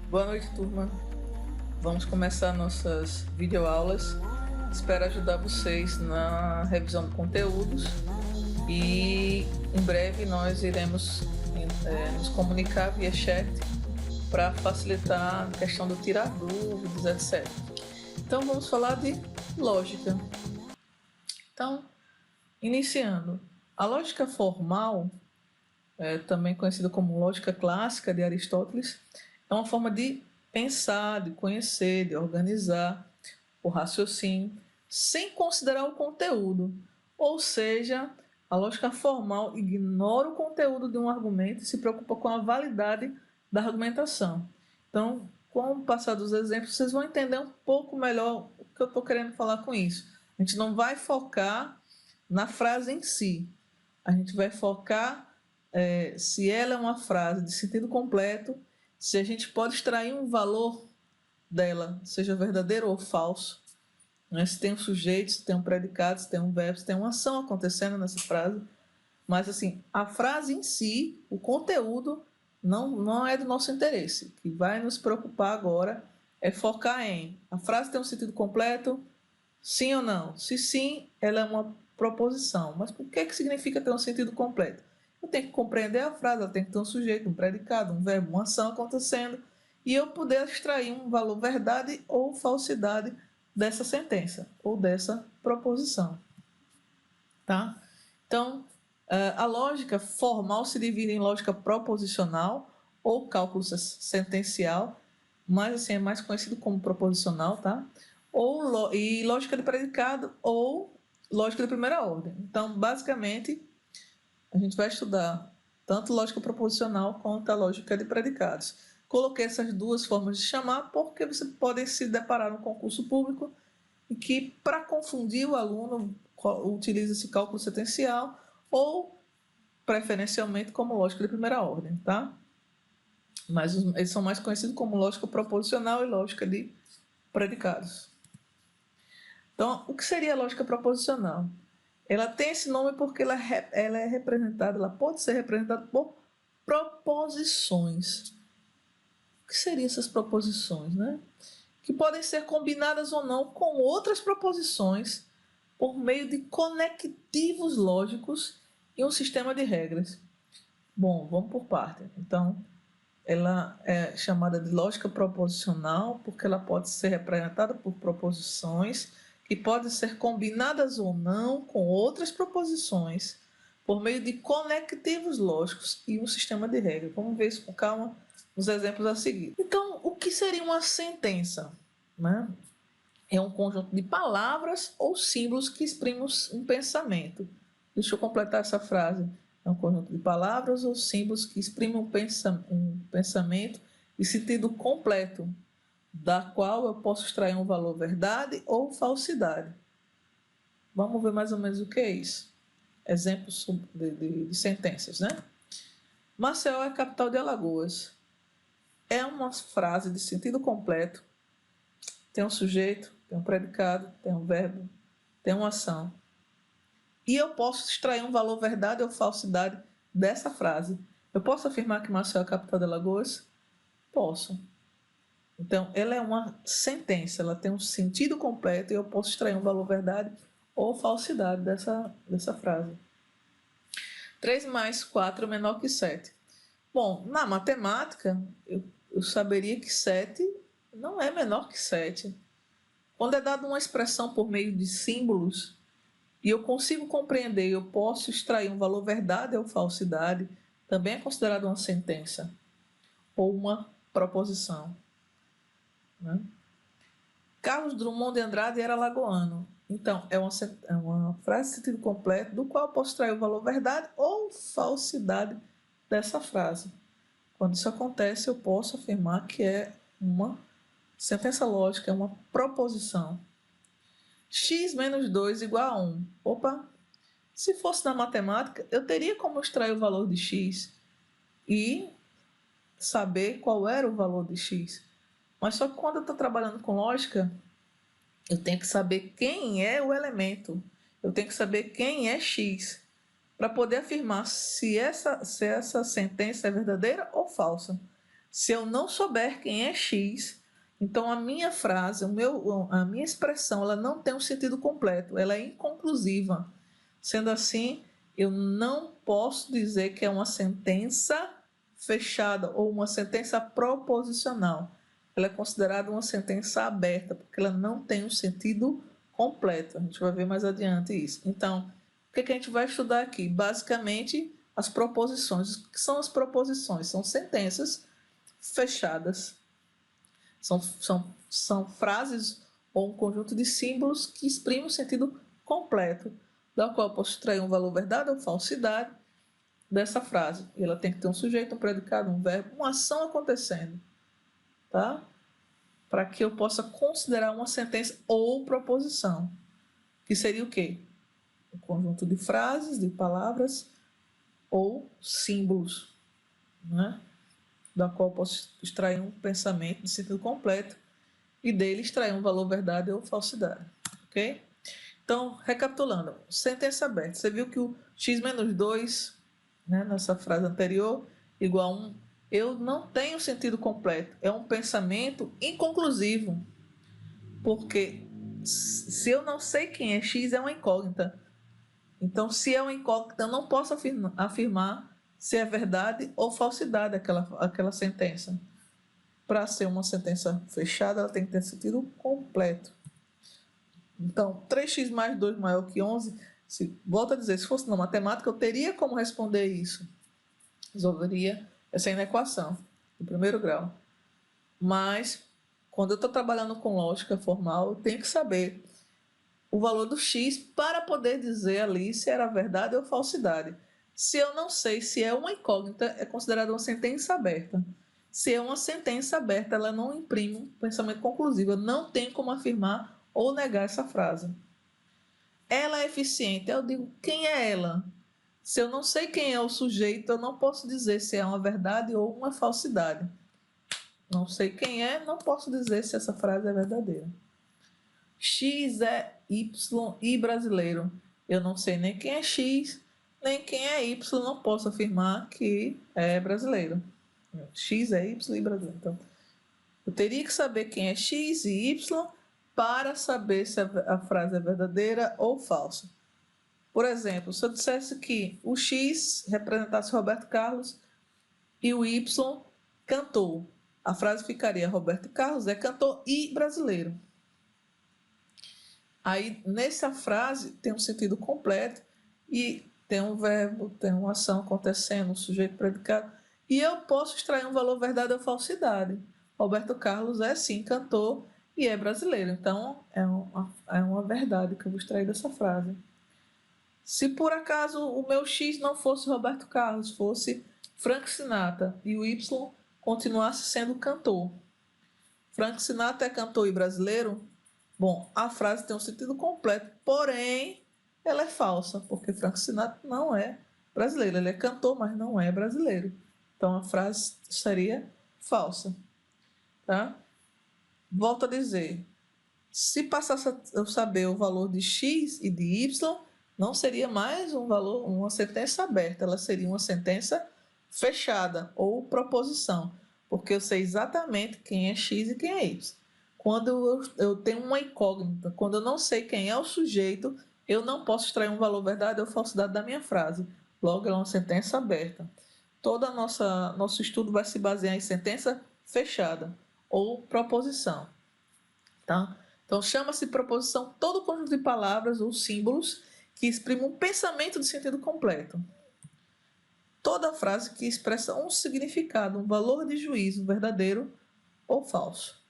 Boa noite, turma. Vamos começar nossas videoaulas. Espero ajudar vocês na revisão de conteúdos e em breve nós iremos nos comunicar via chat para facilitar a questão do tirar dúvidas, etc. Então vamos falar de lógica. Então, iniciando, a lógica formal, também conhecida como lógica clássica de Aristóteles, é uma forma de pensar, de conhecer, de organizar o raciocínio, sem considerar o conteúdo. Ou seja, a lógica formal ignora o conteúdo de um argumento e se preocupa com a validade da argumentação. Então, com o passar dos exemplos, vocês vão entender um pouco melhor o que eu estou querendo falar com isso. A gente não vai focar na frase em si, a gente vai focar se ela é uma frase de sentido completo, se a gente pode extrair um valor dela, seja verdadeiro ou falso, né? Se tem um sujeito, se tem um predicado, se tem um verbo, se tem uma ação acontecendo nessa frase. Mas, assim, a frase em si, o conteúdo, não é do nosso interesse. O que vai nos preocupar agora é focar em a frase tem um sentido completo, sim ou não? Se sim, ela é uma proposição. Mas por que significa ter um sentido completo? Eu tenho que compreender a frase, ela tem que ter um sujeito, um predicado, um verbo, uma ação acontecendo, e eu poder extrair um valor verdade ou falsidade dessa sentença ou dessa proposição. Tá? Então, a lógica formal se divide em lógica proposicional ou cálculo sentencial, mas assim é mais conhecido como proposicional, tá? E lógica de predicado ou lógica de primeira ordem. Então, basicamente, a gente vai estudar tanto lógica proposicional quanto a lógica de predicados. Coloquei essas duas formas de chamar porque você pode se deparar no concurso público e que, para confundir o aluno, utiliza esse cálculo sentencial ou, preferencialmente, como lógica de primeira ordem, tá? Mas eles são mais conhecidos como lógica proposicional e lógica de predicados. Então, o que seria a lógica proposicional? Ela tem esse nome porque ela é representada, ela pode ser representada por proposições. O que seriam essas proposições, né? Que podem ser combinadas ou não com outras proposições por meio de conectivos lógicos e um sistema de regras. Bom, vamos por parte. Então, ela é chamada de lógica proposicional porque ela pode ser representada por proposições que podem ser combinadas ou não com outras proposições por meio de conectivos lógicos e um sistema de regras. Vamos ver isso com calma nos exemplos a seguir. Então, o que seria uma sentença? Né? É um conjunto de palavras ou símbolos que exprimem um pensamento. Deixa eu completar essa frase. É um conjunto de palavras ou símbolos que exprimem um pensamento de sentido completo, da qual eu posso extrair um valor verdade ou falsidade. Vamos ver mais ou menos o que é isso. Exemplos de sentenças, né? Maceió é a capital de Alagoas. É uma frase de sentido completo. Tem um sujeito, tem um predicado, tem um verbo, tem uma ação. E eu posso extrair um valor verdade ou falsidade dessa frase. Eu posso afirmar que Maceió é a capital de Alagoas? Posso. Então, ela é uma sentença, ela tem um sentido completo e eu posso extrair um valor verdade ou falsidade dessa frase. 3 mais 4 menor que 7. Bom, na matemática, eu saberia que 7 não é menor que 7. Quando é dada uma expressão por meio de símbolos e eu consigo compreender, eu posso extrair um valor verdade ou falsidade, também é considerado uma sentença ou uma proposição. Né? Carlos Drummond de Andrade era alagoano. Então, é uma frase de sentido completo do qual eu posso extrair o valor verdade ou falsidade dessa frase. Quando isso acontece, eu posso afirmar que é uma sentença lógica, é uma proposição. X menos 2 igual a 1. Opa! Se fosse na matemática, eu teria como extrair o valor de x e saber qual era o valor de x. Mas só que quando eu estou trabalhando com lógica, eu tenho que saber quem é o elemento. Eu tenho que saber quem é x para poder afirmar se essa sentença é verdadeira ou falsa. Se eu não souber quem é X, então a minha frase, a minha expressão, ela não tem um sentido completo, ela é inconclusiva. Sendo assim, eu não posso dizer que é uma sentença fechada ou uma sentença proposicional. Ela é considerada uma sentença aberta, porque ela não tem um sentido completo. A gente vai ver mais adiante isso. Então, o que a gente vai estudar aqui? Basicamente, as proposições. O que são as proposições? São sentenças fechadas. São frases ou um conjunto de símbolos que exprimem o sentido completo, da qual eu posso extrair um valor verdade ou falsidade dessa frase. E ela tem que ter um sujeito, um predicado, um verbo, uma ação acontecendo, tá? Para que eu possa considerar uma sentença ou proposição, que seria o quê? Um conjunto de frases, de palavras ou símbolos, né? Da qual eu posso extrair um pensamento de sentido completo e dele extrair um valor verdade ou falsidade, ok? Então, recapitulando, sentença aberta. Você viu que o x menos 2, né, nessa frase anterior, igual a 1, eu não tenho sentido completo. É um pensamento inconclusivo, porque se eu não sei quem é x, é uma incógnita. Então, se é uma incógnita, eu não posso afirmar se é verdade ou falsidade aquela sentença. Para ser uma sentença fechada, ela tem que ter sentido completo. Então, 3x mais 2 maior que 11, volto a dizer, se fosse na matemática, eu teria como responder isso. Resolveria essa inequação do primeiro grau. Mas, quando eu estou trabalhando com lógica formal, eu tenho que saber o valor do x para poder dizer ali se era verdade ou falsidade. Se eu não sei se é uma incógnita, é considerada uma sentença aberta. Se é uma sentença aberta, ela não imprime um pensamento conclusivo. Eu não tenho como afirmar ou negar essa frase. Ela é eficiente. Eu digo, quem é ela? Se eu não sei quem é o sujeito, eu não posso dizer se é uma verdade ou uma falsidade. Não sei quem é, não posso dizer se essa frase é verdadeira. X é Y e brasileiro. Eu não sei nem quem é X, nem quem é Y, não posso afirmar que é brasileiro. X é Y e brasileiro. Então, eu teria que saber quem é X e Y para saber se a frase é verdadeira ou falsa. Por exemplo, se eu dissesse que o X representasse Roberto Carlos e o Y cantor, a frase ficaria Roberto Carlos é cantor e brasileiro. Aí, nessa frase, tem um sentido completo e tem um verbo, tem uma ação acontecendo, um sujeito predicado, e eu posso extrair um valor verdade ou falsidade. Roberto Carlos é, sim, cantor e é brasileiro. Então, é uma verdade que eu vou extrair dessa frase. Se por acaso o meu X não fosse Roberto Carlos, fosse Frank Sinatra e o Y continuasse sendo cantor. Frank Sinatra é cantor e brasileiro? Bom, a frase tem um sentido completo, porém ela é falsa, porque Frank Sinatra não é brasileiro. Ele é cantor, mas não é brasileiro. Então a frase seria falsa. Tá? Volto a dizer, se passasse a eu saber o valor de x e de y, não seria mais um valor, uma sentença aberta, ela seria uma sentença fechada ou proposição, porque eu sei exatamente quem é x e quem é y. Quando eu tenho uma incógnita, quando eu não sei quem é o sujeito, eu não posso extrair um valor verdade ou falsidade da minha frase. Logo, ela é uma sentença aberta. Todo nosso estudo vai se basear em sentença fechada ou proposição. Tá? Então, chama-se proposição todo conjunto de palavras ou símbolos que exprimem um pensamento de sentido completo. Toda frase que expressa um significado, um valor de juízo verdadeiro ou falso.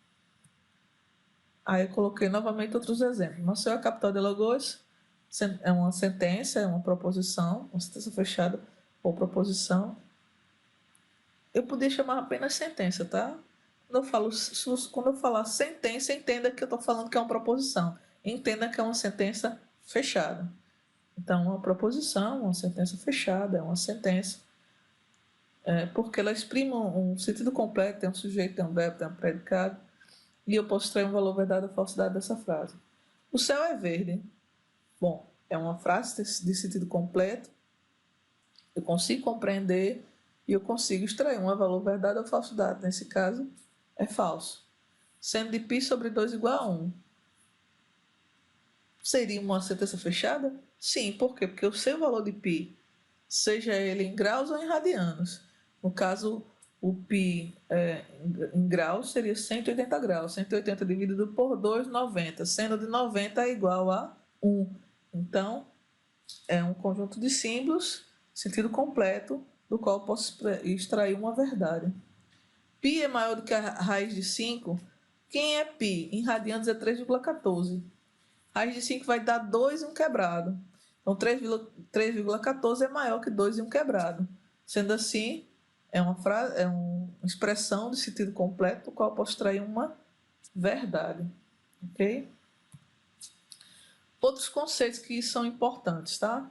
Aí eu coloquei novamente outros exemplos. Maceió é a capital de Alagoas, é uma sentença, é uma proposição, uma sentença fechada ou proposição. Eu podia chamar apenas sentença, tá? Quando eu falar sentença, entenda que eu estou falando que é uma proposição. Entenda que é uma sentença fechada. Então, uma proposição, uma sentença fechada, é uma sentença. Porque ela exprime um sentido completo, tem um sujeito, tem um verbo, tem um predicado. E eu posso extrair um valor verdade ou falsidade dessa frase. O céu é verde. Bom, é uma frase de sentido completo. Eu consigo compreender e eu consigo extrair um valor verdade ou falsidade. Nesse caso, é falso. Seno de π sobre 2 igual a 1. Seria uma sentença fechada? Sim, por quê? Porque eu sei o valor de π, seja ele em graus ou em radianos. No caso, o π em graus seria 180 graus. 180 dividido por 2, 90. Seno de 90 é igual a 1. Então, é um conjunto de símbolos, sentido completo, do qual eu posso extrair uma verdade. Π é maior do que a raiz de 5. Quem é π? Em radianos é 3,14. Raiz de 5 vai dar 2 e 1 quebrado. Então, 3,14 é maior que 2 e 1 quebrado. Sendo assim, é uma expressão de sentido completo, do qual eu posso extrair uma verdade. Ok? Outros conceitos que são importantes, tá?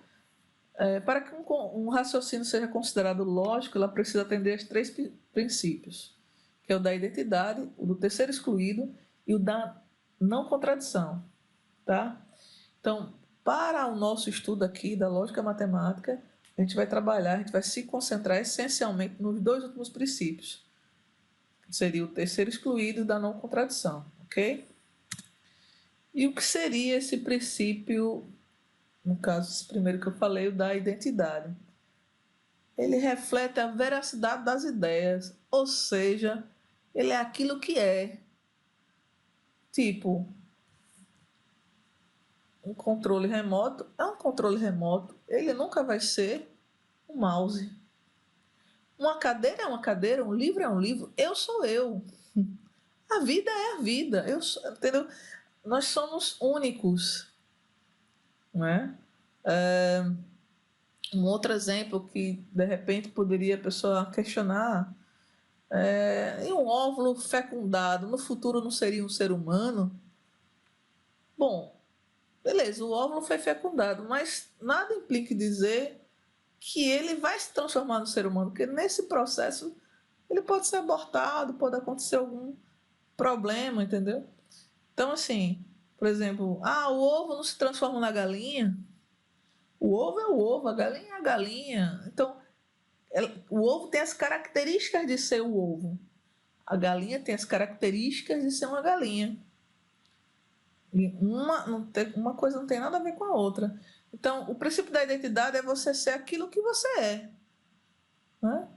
Para que um raciocínio seja considerado lógico, ela precisa atender a 3 princípios, que é o da identidade, o do terceiro excluído e o da não contradição. Tá? Então, para o nosso estudo aqui da lógica matemática, a gente vai se concentrar essencialmente nos 2 últimos princípios, que seria o terceiro excluído e da não contradição, ok? E o que seria esse princípio, no caso, esse primeiro que eu falei, o da identidade? Ele reflete a veracidade das ideias, ou seja, ele é aquilo que é. Tipo, um controle remoto é um controle remoto, ele nunca vai ser um mouse. Uma cadeira é uma cadeira, um livro é um livro, eu sou eu. A vida é a vida, entendeu? Nós somos únicos, não é? Um outro exemplo que de repente poderia a pessoa questionar e um óvulo fecundado no futuro não seria um ser humano? Bom, beleza, o óvulo foi fecundado, mas nada implica em dizer que ele vai se transformar no ser humano, porque nesse processo ele pode ser abortado, pode acontecer algum problema, entendeu? Então, assim, por exemplo, o ovo não se transforma na galinha. O ovo é o ovo, a galinha é a galinha. Então, o ovo tem as características de ser o ovo. A galinha tem as características de ser uma galinha. E uma coisa não tem nada a ver com a outra. Então, o princípio da identidade é você ser aquilo que você é. Né?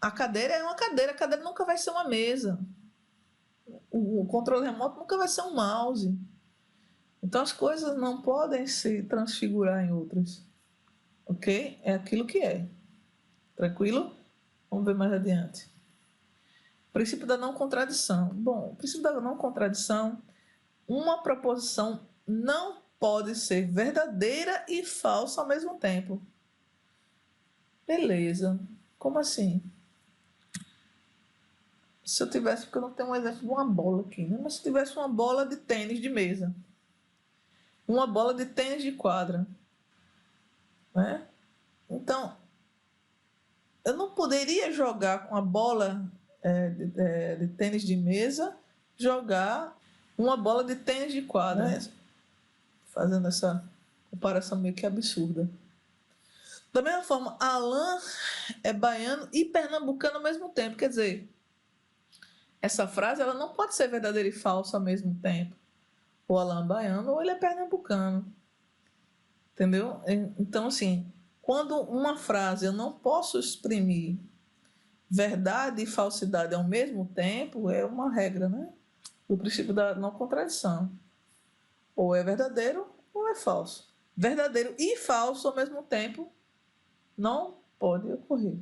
A cadeira é uma cadeira, a cadeira nunca vai ser uma mesa. O controle remoto nunca vai ser um mouse. Então, as coisas não podem se transfigurar em outras. Ok? É aquilo que é. Tranquilo? Vamos ver mais adiante. Princípio da não contradição. Bom, o princípio da não contradição, uma proposição não pode ser verdadeira e falsa ao mesmo tempo. Beleza. Como assim? Se eu tivesse, porque eu não tenho um exemplo de uma bola aqui, né? Mas se tivesse uma bola de tênis de mesa, uma bola de tênis de quadra, né? Então, eu não poderia jogar com a bola de tênis de mesa, jogar uma bola de tênis de quadra, né? Fazendo essa comparação meio que absurda. Da mesma forma, Alain é baiano e pernambucano ao mesmo tempo. Quer dizer, essa frase ela não pode ser verdadeira e falsa ao mesmo tempo. Ou Alain é baiano ou ele é pernambucano. Entendeu? Então, assim, quando uma frase eu não posso exprimir verdade e falsidade ao mesmo tempo, é uma regra, né? O princípio da não contradição. Ou é verdadeiro ou é falso. Verdadeiro e falso ao mesmo tempo não pode ocorrer.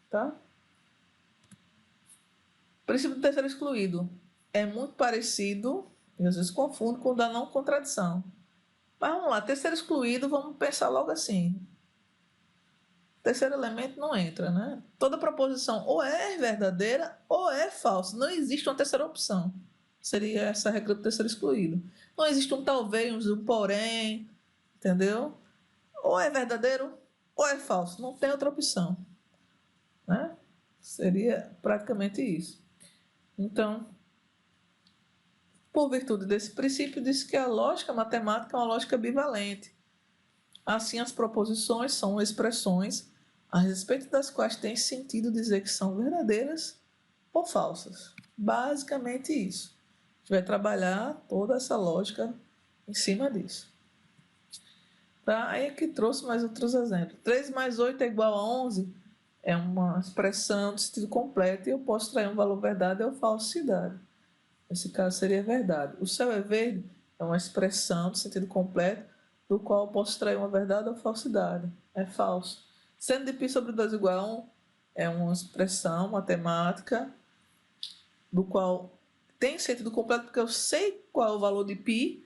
Tá? O princípio do terceiro excluído é muito parecido, e às vezes confundo, com o da não contradição. Mas vamos lá, terceiro excluído, vamos pensar logo assim. Terceiro elemento não entra, né? Toda proposição ou é verdadeira ou é falsa. Não existe uma terceira opção. Seria essa regra do terceiro excluído. Não existe um talvez, um porém, entendeu? Ou é verdadeiro ou é falso. Não tem outra opção, né? Seria praticamente isso. Então, por virtude desse princípio, diz que a lógica matemática é uma lógica bivalente. Assim, as proposições são expressões a respeito das quais tem sentido dizer que são verdadeiras ou falsas. Basicamente isso. A gente vai trabalhar toda essa lógica em cima disso. Tá? Aí aqui trouxe mais outros exemplos. 3 mais 8 é igual a 11 é uma expressão de sentido completo e eu posso extrair um valor verdade ou falsidade. Nesse caso seria verdade. O céu é verde é uma expressão de sentido completo do qual eu posso extrair uma verdade ou falsidade. É falso. Seno de π sobre 2 igual a 1 é uma expressão matemática do qual tem sentido completo porque eu sei qual é o valor de π,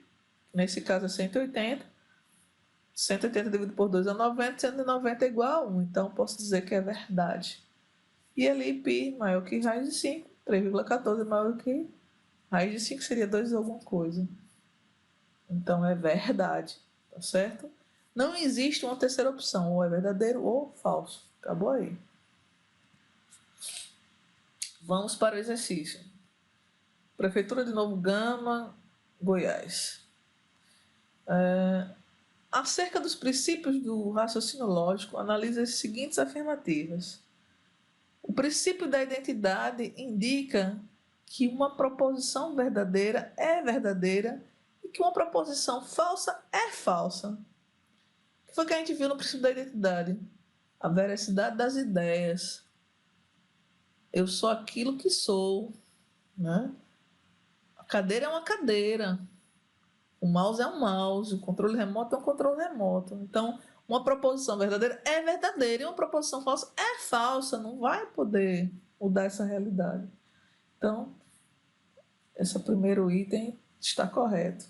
nesse caso é 180. 180 dividido por 2 é 90, 190 é igual a 1, então posso dizer que é verdade. E ali π maior que raiz de 5, 3,14 é maior que raiz de 5 seria 2 alguma coisa. Então é verdade, tá certo? Não existe uma terceira opção, ou é verdadeiro ou falso. Acabou aí. Vamos para o exercício. Prefeitura de Novo Gama, Goiás. Acerca dos princípios do raciocínio lógico, analise as seguintes afirmativas. O princípio da identidade indica que uma proposição verdadeira é verdadeira e que uma proposição falsa é falsa. O que foi que a gente viu no princípio da identidade? A veracidade das ideias. Eu sou aquilo que sou, né? A cadeira é uma cadeira. O mouse é um mouse, o controle remoto é um controle remoto. Então, uma proposição verdadeira é verdadeira e uma proposição falsa é falsa. Não vai poder mudar essa realidade. Então, esse primeiro item está correto.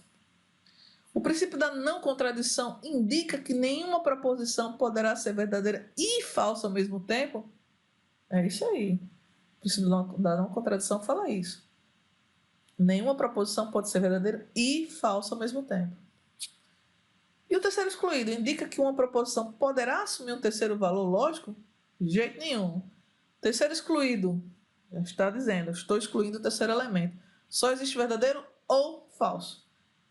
O princípio da não contradição indica que nenhuma proposição poderá ser verdadeira e falsa ao mesmo tempo? É isso aí. O princípio da não contradição fala isso. Nenhuma proposição pode ser verdadeira e falsa ao mesmo tempo. E o terceiro excluído indica que uma proposição poderá assumir um terceiro valor lógico? De jeito nenhum. Terceiro excluído, já está dizendo, estou excluindo o terceiro elemento. Só existe verdadeiro ou falso.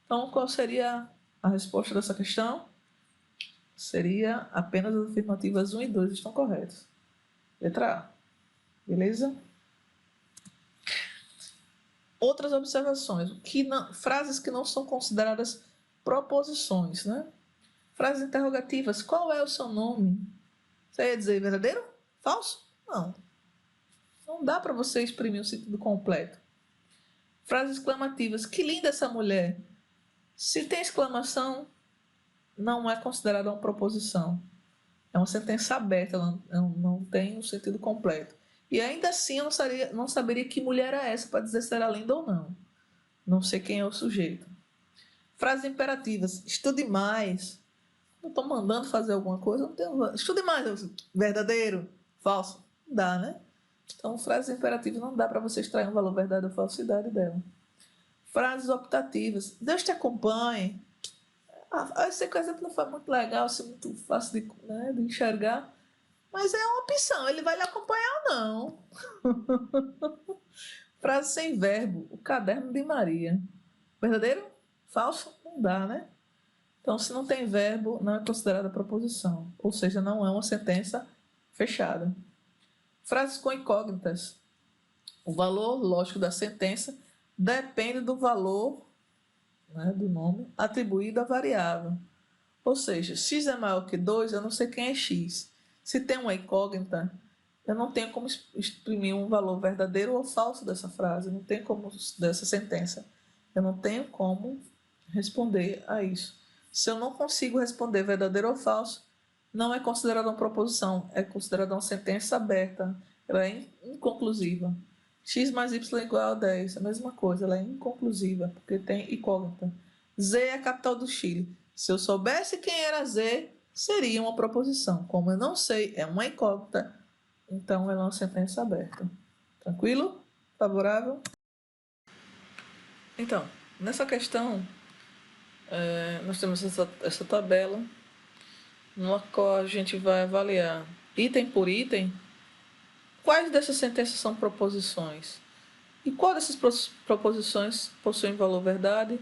Então, qual seria a resposta dessa questão? Seria apenas as afirmativas 1 e 2 estão corretas. Letra A. Beleza? Outras observações. Frases que não são consideradas proposições, né? Frases interrogativas. Qual é o seu nome? Você ia dizer verdadeiro? Falso? Não. Não dá para você exprimir o sentido completo. Frases exclamativas. Que linda essa mulher! Se tem exclamação, não é considerada uma proposição. É uma sentença aberta, ela não tem o sentido completo. E ainda assim eu não saberia que mulher é essa para dizer se era linda ou não. Não sei quem é o sujeito. Frases imperativas. Estude mais. Eu estou mandando fazer alguma coisa, não tenho... Estude mais. Verdadeiro? Falso? Não dá, né? Então, frases imperativas não dá para você extrair um valor verdade ou falsidade dela. Frases optativas. Deus te acompanhe. Eu sei que o exemplo não foi muito legal, assim, muito fácil de enxergar. Mas é uma opção, ele vai lhe acompanhar ou não. Frase sem verbo. O caderno de Maria. Verdadeiro? Falso? Não dá, né? Então, se não tem verbo, não é considerada proposição. Ou seja, não é uma sentença fechada. Frases com incógnitas. O valor lógico da sentença depende do valor, né, do nome atribuído à variável. Ou seja, x é maior que 2, eu não sei quem é x. Se tem uma incógnita, eu não tenho como exprimir um valor verdadeiro ou falso dessa frase, não tenho como, dessa sentença. Eu não tenho como responder a isso. Se eu não consigo responder verdadeiro ou falso, não é considerada uma proposição, é considerada uma sentença aberta. Ela é inconclusiva. X mais Y igual a 10, a mesma coisa, ela é inconclusiva, porque tem incógnita. Z é a capital do Chile. Se eu soubesse quem era Z, seria uma proposição. Como eu não sei, é uma incógnita, então ela é uma sentença aberta. Tranquilo? Favorável? Então, nessa questão, nós temos essa tabela, na qual a gente vai avaliar item por item quais dessas sentenças são proposições e qual dessas proposições possuem valor verdade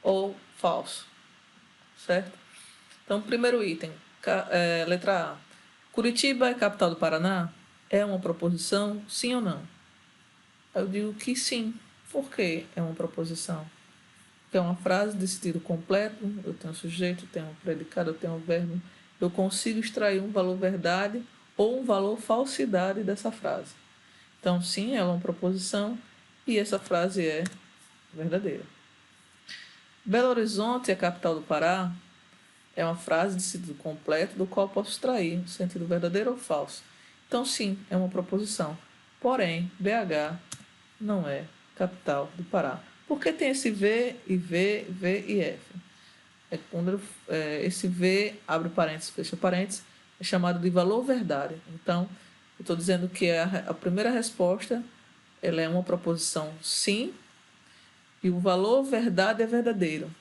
ou falso, certo? Então, primeiro item, letra A. Curitiba é capital do Paraná? É uma proposição, sim ou não? Eu digo que sim. Por que é uma proposição? Porque é uma frase de sentido completo, eu tenho sujeito, eu tenho predicado, eu tenho verbo. Eu consigo extrair um valor verdade ou um valor falsidade dessa frase. Então, sim, ela é uma proposição e essa frase é verdadeira. Belo Horizonte é a capital do Pará? É uma frase de sentido completo do qual posso extrair um sentido verdadeiro ou falso. Então, sim, é uma proposição. Porém, BH não é capital do Pará. Por que tem esse V e V, V e F? Esse V, abre parênteses, fecha parênteses, é chamado de valor verdade. Então, eu estou dizendo que a primeira resposta ela é uma proposição sim, e o valor verdade é verdadeiro.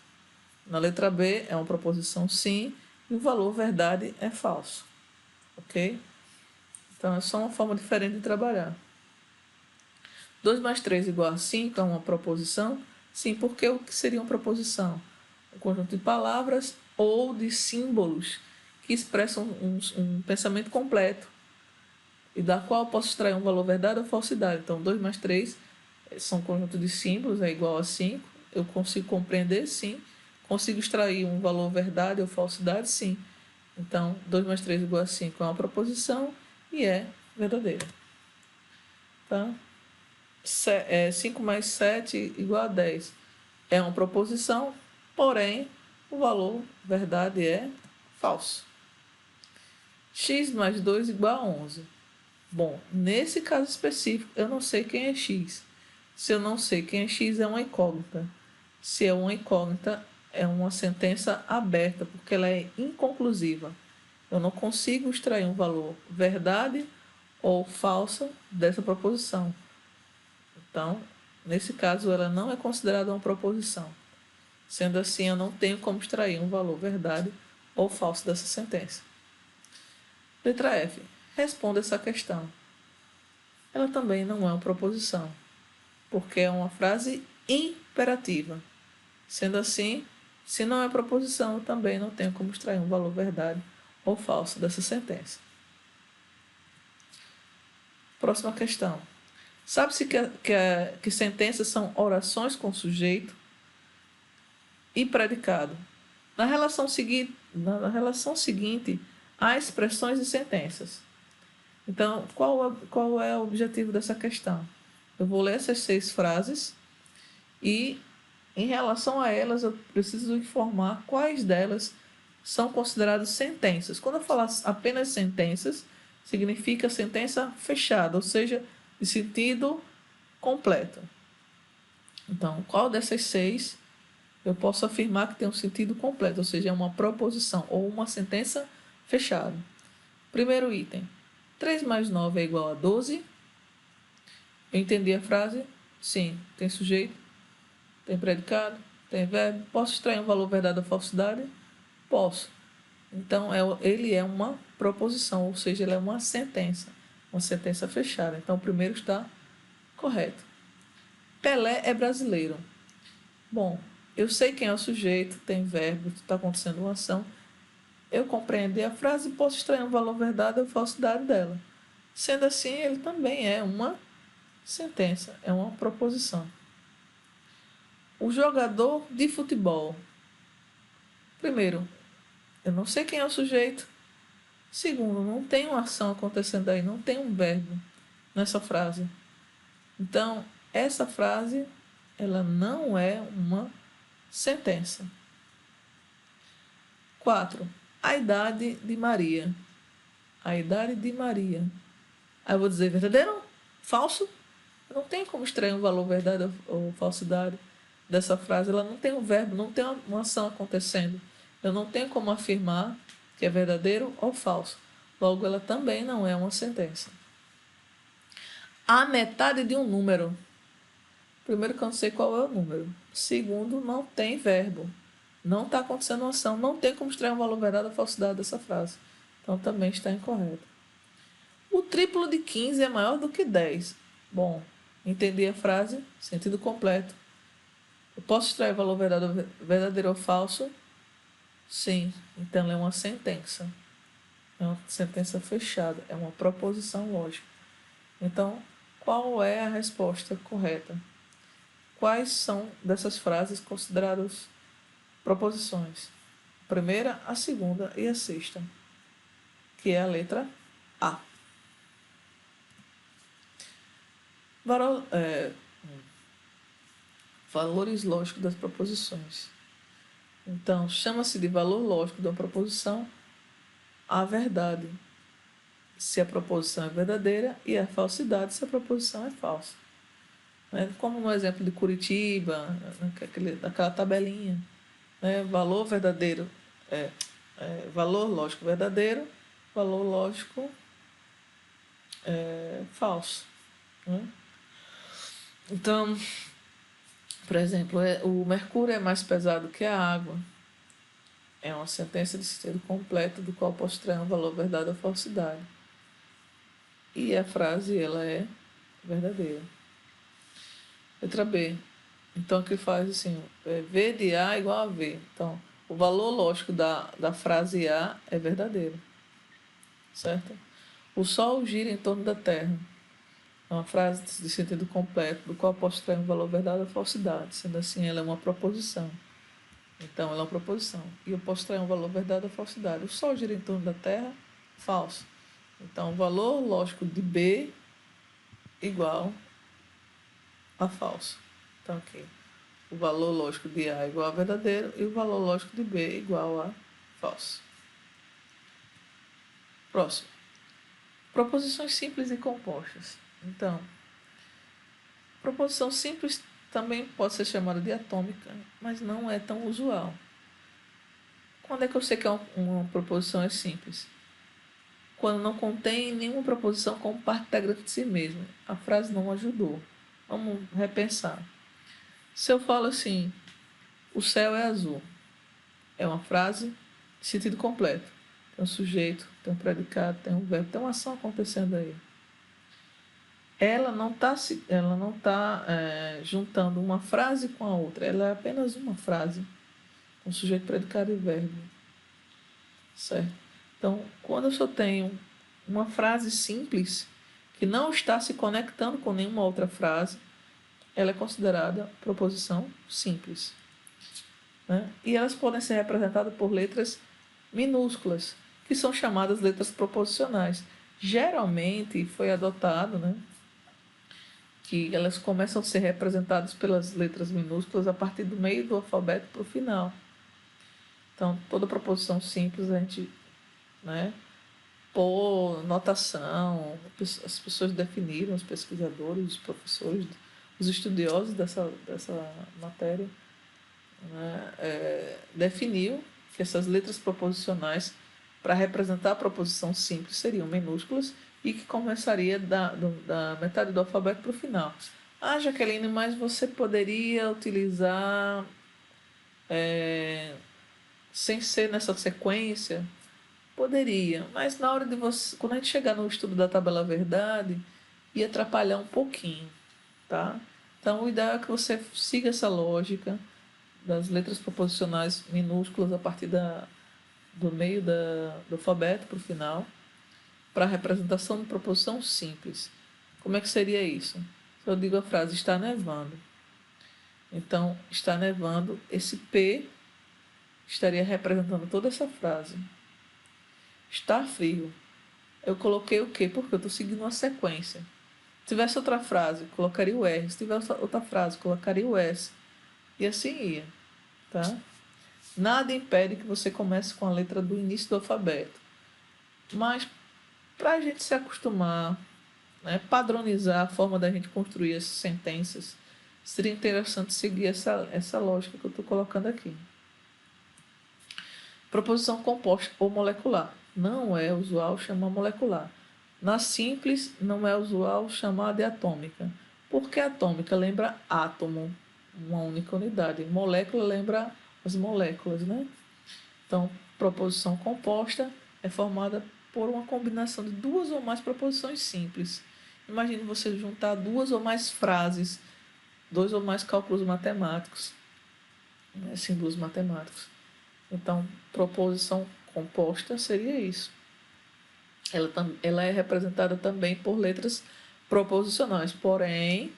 Na letra B é uma proposição sim, e o valor verdade é falso. Ok? Então, é só uma forma diferente de trabalhar. 2 mais 3 igual a 5 é uma proposição? Sim, porque o que seria uma proposição? Um conjunto de palavras ou de símbolos que expressam um pensamento completo e da qual eu posso extrair um valor verdade ou falsidade. Então, 2 mais 3 são um conjunto de símbolos, é igual a 5. Eu consigo compreender, sim. Consigo extrair um valor verdade ou falsidade, sim. Então, 2 mais 3 igual a 5 é uma proposição e é verdadeira. Tá? 5 mais 7 igual a 10. É uma proposição, porém, o valor verdade é falso. X mais 2 igual a 11. Bom, nesse caso específico, eu não sei quem é X. Se eu não sei quem é X, é uma incógnita. Se é uma incógnita, é uma sentença aberta, porque ela é inconclusiva. Eu não consigo extrair um valor verdade ou falsa dessa proposição. Então, nesse caso, ela não é considerada uma proposição. Sendo assim, eu não tenho como extrair um valor verdade ou falso dessa sentença. Letra F. Responda essa questão. Ela também não é uma proposição, porque é uma frase imperativa. Sendo assim, se não é proposição, eu também não tenho como extrair um valor verdade ou falso dessa sentença. Próxima questão. Sabe-se que sentenças são orações com sujeito e predicado. Na relação seguinte, há expressões e sentenças. Então, qual é o objetivo dessa questão? Eu vou ler essas 6 frases e, em relação a elas, eu preciso informar quais delas são consideradas sentenças. Quando eu falar apenas sentenças, significa sentença fechada, ou seja, de sentido completo. Então, qual dessas 6 eu posso afirmar que tem um sentido completo, ou seja, é uma proposição ou uma sentença fechada? Primeiro item. 3 mais 9 é igual a 12. Eu entendi a frase? Sim. Tem sujeito? Tem predicado? Tem verbo? Posso extrair um valor verdade ou falsidade? Posso. Então, ele é uma proposição, ou seja, ele é uma sentença fechada. Então, o primeiro está correto. Pelé é brasileiro. Bom, eu sei quem é o sujeito, tem verbo, está acontecendo uma ação. Eu compreendi a frase e posso extrair um valor verdade ou falsidade dela. Sendo assim, ele também é uma sentença, é uma proposição. O jogador de futebol. Primeiro, eu não sei quem é o sujeito. Segundo, não tem uma ação acontecendo aí, não tem um verbo nessa frase. Então, essa frase, ela não é uma sentença. 4. A idade de Maria. A idade de Maria. Aí eu vou dizer verdadeiro? Falso? Eu não tenho como extrair um valor verdade ou falsidade dessa frase. Ela não tem um verbo, não tem uma ação acontecendo. Eu não tenho como afirmar que é verdadeiro ou falso. Logo, ela também não é uma sentença. A metade de um número. Primeiro, que eu não sei qual é o número. Segundo, não tem verbo. Não está acontecendo uma ação. Não tem como extrair um valor verdade ou falsidade dessa frase. Então, também está incorreto. O triplo de 15 é maior do que 10. Bom, entendi a frase, sentido completo. Eu posso extrair valor verdadeiro ou falso? Sim, então ela é uma sentença. é uma sentença fechada, é uma proposição lógica. Então, qual é a resposta correta? Quais são dessas frases consideradas proposições? A primeira, a segunda e a sexta, que é a letra A. Valores lógicos das proposições. Então, chama-se de valor lógico de uma proposição a verdade, se a proposição é verdadeira, e a falsidade, se a proposição é falsa. Como no exemplo de Curitiba, aquela tabelinha. Valor verdadeiro valor lógico verdadeiro, valor lógico falso. Né? Então, por exemplo, o mercúrio é mais pesado que a água. É uma sentença de sentido completo, do qual posso extrair um valor verdade ou falsidade. E a frase, ela é verdadeira. Letra B. Então, que faz assim, V de A igual a V. Então, o valor lógico da frase A é verdadeiro. Certo? O Sol gira em torno da Terra. É uma frase de sentido completo, do qual posso extrair um valor verdade ou falsidade. Sendo assim, ela é uma proposição. Então, ela é uma proposição. E eu posso extrair um valor verdade ou falsidade. O Sol gira em torno da Terra? Falso. Então, o valor lógico de B igual a falso. Então, aqui. O valor lógico de A igual a verdadeiro e o valor lógico de B igual a falso. Próximo. Proposições simples e compostas. Então, proposição simples também pode ser chamada de atômica, mas não é tão usual. Quando é que eu sei que uma proposição é simples? Quando não contém nenhuma proposição como parte integrante de si mesma. A frase não ajudou. Vamos repensar. Se eu falo assim, o céu é azul, é uma frase de sentido completo. Tem um sujeito, tem um predicado, tem um verbo, tem uma ação acontecendo aí. Ela não está juntando uma frase com a outra, ela é apenas uma frase, com sujeito, predicado e verbo. Certo? Então, quando eu só tenho uma frase simples, que não está se conectando com nenhuma outra frase, ela é considerada proposição simples. Né? E elas podem ser representadas por letras minúsculas, que são chamadas letras proposicionais. Geralmente foi adotado, né, que elas começam a ser representadas pelas letras minúsculas a partir do meio do alfabeto para o final. Então, toda proposição simples a gente, né, por notação, as pessoas definiram, os pesquisadores, os professores, os estudiosos dessa matéria, né, definiu que essas letras proposicionais, para representar a proposição simples, seriam minúsculas e que começaria da metade do alfabeto para o final. Ah, Jaqueline, mas você poderia utilizar sem ser nessa sequência? Poderia, mas na hora de você, quando a gente chegar no estudo da tabela verdade, ia atrapalhar um pouquinho, tá? Então, o ideal é que você siga essa lógica das letras proposicionais minúsculas a partir do meio do alfabeto para o final, para a representação de proposição simples. Como é que seria isso? Se eu digo a frase está nevando, então está nevando, esse P estaria representando toda essa frase. Está frio. Eu coloquei o quê? Porque eu estou seguindo uma sequência. Se tivesse outra frase, colocaria o R. Se tivesse outra frase, colocaria o S. E assim ia. Tá? Nada impede que você comece com a letra do início do alfabeto. Mas, para a gente se acostumar, né, padronizar a forma da gente construir essas sentenças, seria interessante seguir essa lógica que eu estou colocando aqui. Proposição composta ou molecular. Não é usual chamar molecular. Na simples, não é usual chamar de atômica. Porque atômica lembra átomo, uma única unidade. Molécula lembra as moléculas, né? Então, proposição composta é formada por uma combinação de duas ou mais proposições simples. Imagine você juntar duas ou mais frases, dois ou mais cálculos matemáticos, né? Símbolos matemáticos. Então, proposição composta seria isso. ela é representada também por letras proposicionais, porém,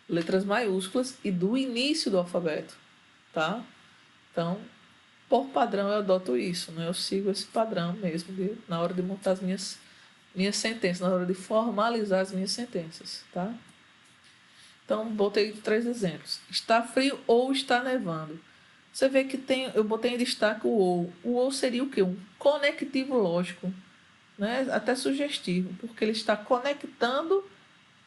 letras maiúsculas e do início do alfabeto, tá? Então, por padrão eu adoto isso, né? Eu sigo esse padrão mesmo na hora de montar as minhas sentenças, na hora de formalizar as minhas sentenças, tá? Então, botei 3 exemplos. Está frio ou está nevando. Você vê que eu botei em destaque o ou. O ou seria o quê? Um conectivo lógico, né? Até sugestivo, porque ele está conectando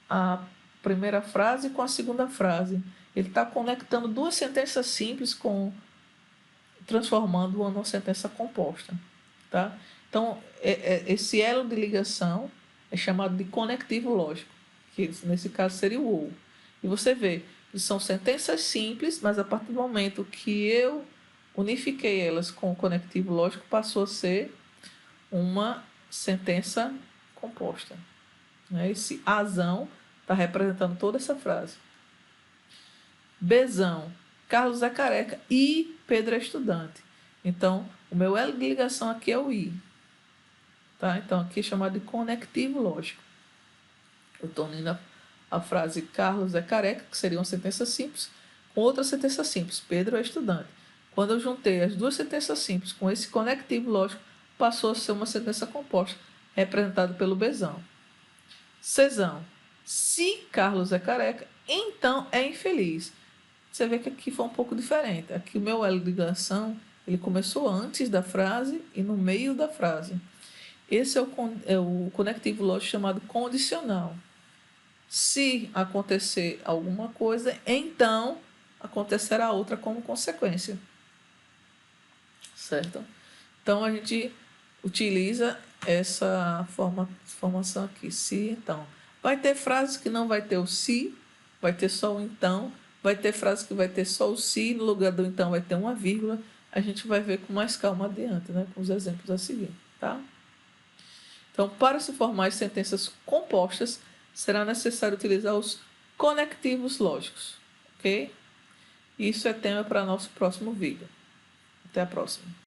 a primeira frase com a segunda frase. Ele está conectando duas sentenças simples transformando uma numa sentença composta, tá? Então, esse elo de ligação é chamado de conectivo lógico, que nesse caso seria o ou. E você vê que são sentenças simples, mas a partir do momento que eu unifiquei elas com o conectivo lógico, passou a ser uma sentença composta. Esse azão está representando toda essa frase. Bezão, Carlos é careca e Pedro é estudante. Então, o meu elo de ligação aqui é o i. Tá? Então, aqui é chamado de conectivo lógico. Eu estou unindo a frase Carlos é careca, que seria uma sentença simples, com outra sentença simples, Pedro é estudante. Quando eu juntei as duas sentenças simples com esse conectivo lógico, passou a ser uma sentença composta, representada pelo Bezão. Cezão, se Carlos é careca, então é infeliz. Você vê que aqui foi um pouco diferente. Aqui o meu elo de ligação, ele começou antes da frase e no meio da frase. Esse é o conectivo lógico chamado condicional. Se acontecer alguma coisa, então acontecerá outra como consequência. Certo? Então a gente utiliza essa formação aqui, se, então. Vai ter frases que não vai ter o se, vai ter só o então. Vai ter frases que vai ter só o se, no lugar do então vai ter uma vírgula. A gente vai ver com mais calma adiante, né? Com os exemplos a seguir, tá? Então, para se formar as sentenças compostas, será necessário utilizar os conectivos lógicos, ok? Isso é tema para nosso próximo vídeo. Até a próxima.